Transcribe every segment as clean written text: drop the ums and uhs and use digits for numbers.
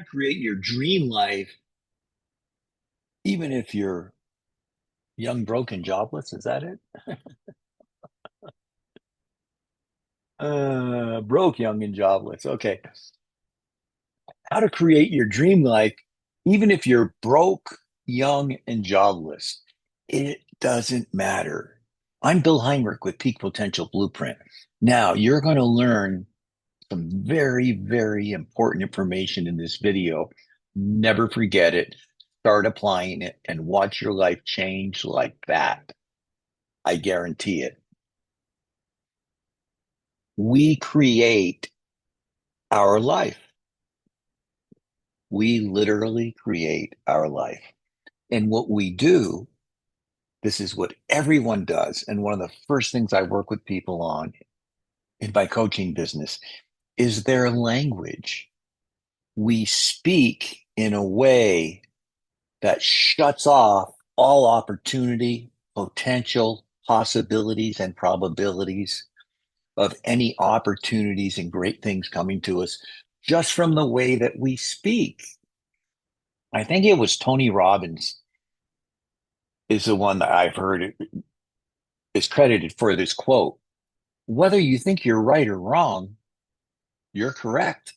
Create your dream life, even if you're young, broke, and jobless. Is that it? Broke, young, and jobless. Okay. How to create your dream life, even if you're broke, young, and jobless. It doesn't matter. I'm Bill Heinrich with Peak Potential Blueprint. Now, you're going to learn some very, very important information in this video. Never forget it. Start applying it and watch your life change like that. I guarantee it. We create our life. We literally create our life. And what we do, this is what everyone does. And one of the first things I work with people on in my coaching business is their language. We speak in a way that shuts off all opportunity, potential, possibilities, and probabilities of any opportunities and great things coming to us just from the way that we speak. I think it was Tony Robbins is the one that I've heard is credited for this quote. Whether you think you're right or wrong, you're correct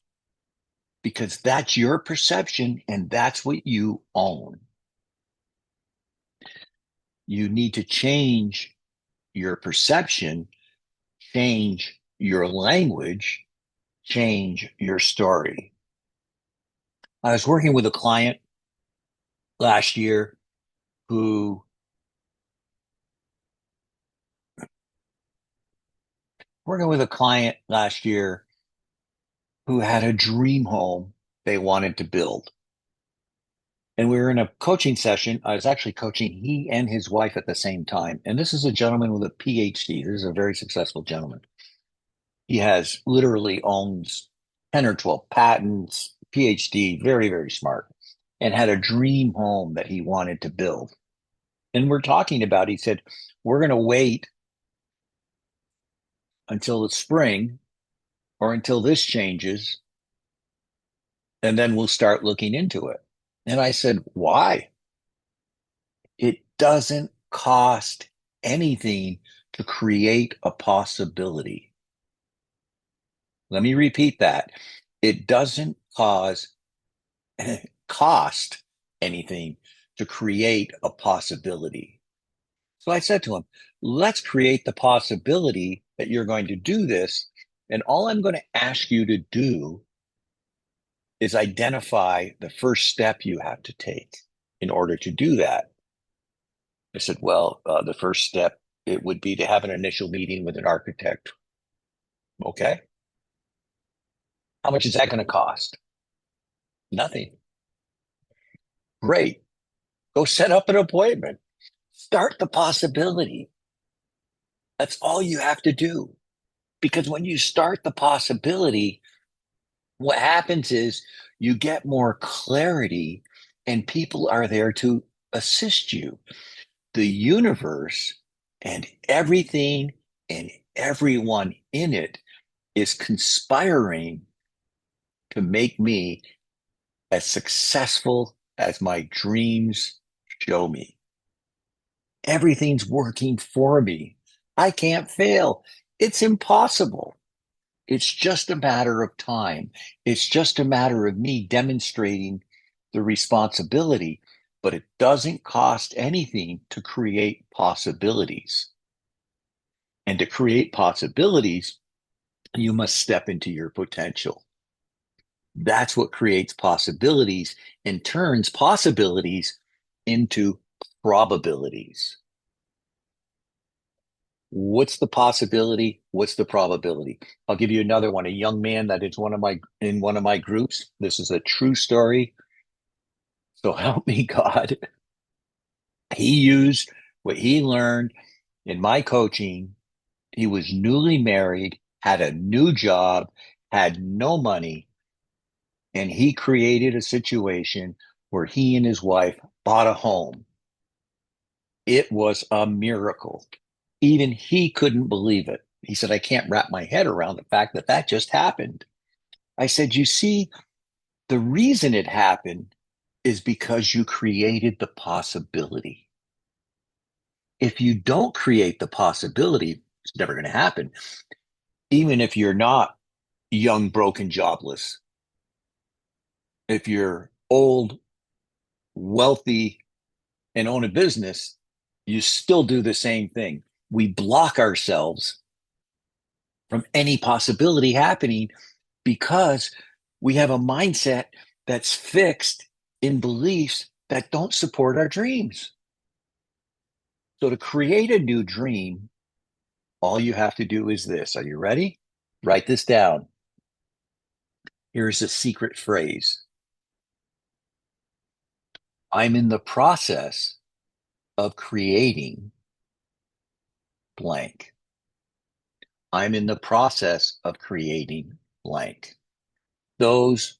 because that's your perception and that's what you own. You need to change your perception, change your language, change your story. I was working with a client last year who working with a client last year who had a dream home they wanted to build. And we were in a coaching session. I was actually coaching he and his wife at the same time. And this is a gentleman with a PhD. This is a very successful gentleman. He has literally owns 10 or 12 patents, PhD, very, very smart, and had a dream home that he wanted to build. And we're talking about, he said, we're going to wait until the spring or until this changes, and then we'll start looking into it. And I said, why? It doesn't cost anything to create a possibility. Let me repeat that. It doesn't cost anything to create a possibility. So I said to him, let's create the possibility that you're going to do this. And all I'm going to ask you to do is identify the first step you have to take in order to do that. I said, well, the first step, it would be to have an initial meeting with an architect. Okay. How much is that going to cost? Nothing. Great. Go set up an appointment. Start the possibility. That's all you have to do. Because when you start the possibility, what happens is you get more clarity and people are there to assist you. The universe and everything and everyone in it is conspiring to make me as successful as my dreams show me. Everything's working for me. I can't fail. It's impossible. It's just a matter of time. It's just a matter of me demonstrating the responsibility, but it doesn't cost anything to create possibilities. And to create possibilities, you must step into your potential. That's what creates possibilities and turns possibilities into probabilities. What's the possibility? What's the probability? I'll give you another one. A young man that is in one of my groups. This is a true story. So help me God. He used what he learned in my coaching. He was newly married, had a new job, had no money, and he created a situation where he and his wife bought a home. It was a miracle. Even he couldn't believe it. He said, I can't wrap my head around the fact that that just happened. I said, you see, The reason it happened is because you created the possibility. If you don't create the possibility, it's never going to happen. Even if you're not young, broken, jobless, if you're old, wealthy, and own a business, you still do the same thing. We block ourselves from any possibility happening because we have a mindset that's fixed in beliefs that don't support our dreams. So to create a new dream, all you have to do is this. Are you ready? Write this down. Here's a secret phrase. I'm in the process of creating blank. I'm in the process of creating blank. Those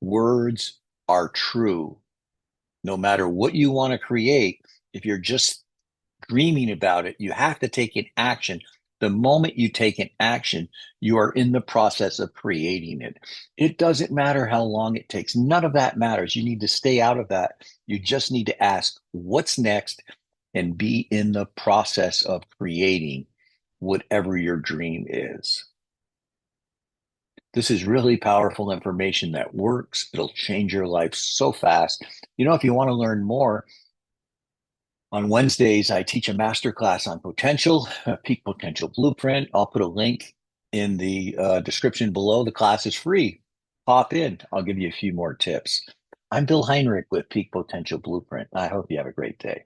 words are true. No matter what you want to create, if you're just dreaming about it, you have to take an action. The moment you take an action, you are in the process of creating it. It doesn't matter how long it takes. None of that matters. You need to stay out of that. You just need to ask what's next and be in the process of creating whatever your dream is. This is really powerful information that works. It'll change your life so fast. If you want to learn more, on Wednesdays, I teach a masterclass on potential, a peak potential blueprint. I'll put a link in the description below. The class is free. Pop in. I'll give you a few more tips. I'm Bill Heinrich with Peak Potential Blueprint. I hope you have a great day.